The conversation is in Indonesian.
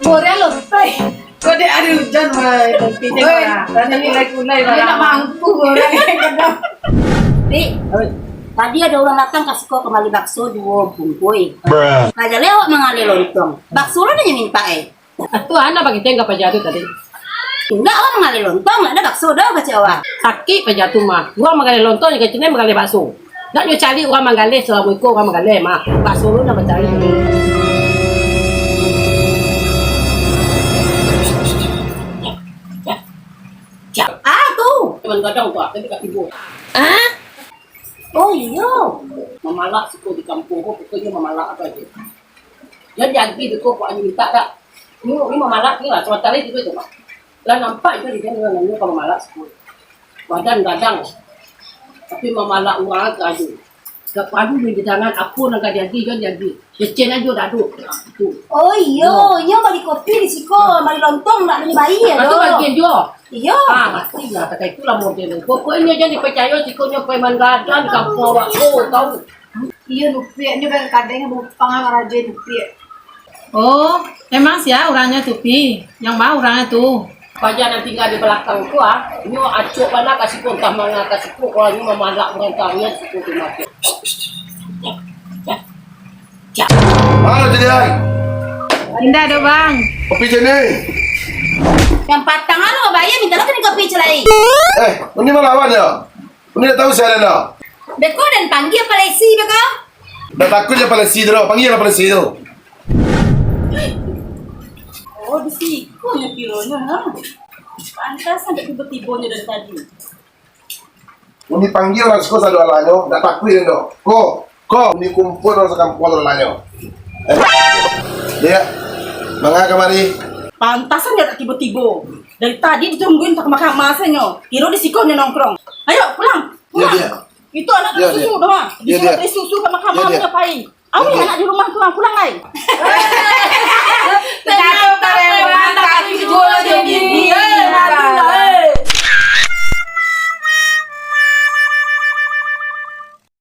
Murah loh, Pai. Kok dia ada hujan mah pinjam lah. Tadi kulai-kulai Dia nak mampu orang yang kadang. Pi, tadi ada orang datang kasih kau kembali bakso 2 bungkui. Kaja lewat mengalir lontong. Bakso lo nanya minta Tuh anak bagi tengah pajatu tadi. Enggak, orang mengalir lontong, nggak ada bakso dah kecewa. Sakit pajatu mah. Gua menggali lontong yang kecilnya menggali bakso. Nak nyo cari orang menggali selama ikut orang menggali mah. Bakso lu nak cari. Ah tuh. Cuman kadang tuh, tapi kat ibu. Ah? Oh iya. Memalak suku di kampung kok pokoknya memalak apa aja. Jadi tu kok hanya minta tak. Ini memalak ni lah, sementara itu tu mah. Lah nampak itu dia dengan kalau memalak suku. Badan gadang. Tapi memalak orang aja. Gak padu di jangan aku nak jadi jadi. Kecil aja dah tu. Tu. Oh iya, iya balik kopi di siko, balik lontong nak beli bayi ya. Itu bagian juga. Iya. Mati lah pakai itulah model. Pokoknya jangan percaya sikonya preman gadang kampung aku tahu. Iya lupi, ini kan kadang bupang raja lupi. Oh, emang sih ya orangnya Tupi. Yang mau orangnya tuh. Pajak nanti tinggal di belakang tu nyo acuk mana kasih pun tamanga kasih pun kalau nyo memalak merentangnya situ tu mati. Mana jadian? Indah ada bang. Kopi sini. Yang patangan lo bayi minta lo kena kopi celai. Ini melawan ya? Ini dah tahu saya dah. Beko dan panggil palesi beko. Dah takut je pada si tu. Panggil lah pada si tu. Oh di siko nya kilonya ha. Pantas sampai tiba-tibanya dari tadi. Ini panggil lah sekolah satu alanyo. Dah takut je tu. Ko, ini kumpul orang sekampung satu alanyo. Dia, mangga kemari. Pantasan dia tak tiba-tiba. Dari tadi ditungguin tak makan masanya. Kira di siko nya nongkrong. Ayo pulang. Dia, dia. Itu anak Dia, susu dia. doang. Di Dia, sini dia. ada susu tak makan Dia, malam dia. ngapain? Awak Dia, dia. anak di rumah pulang-pulang ai.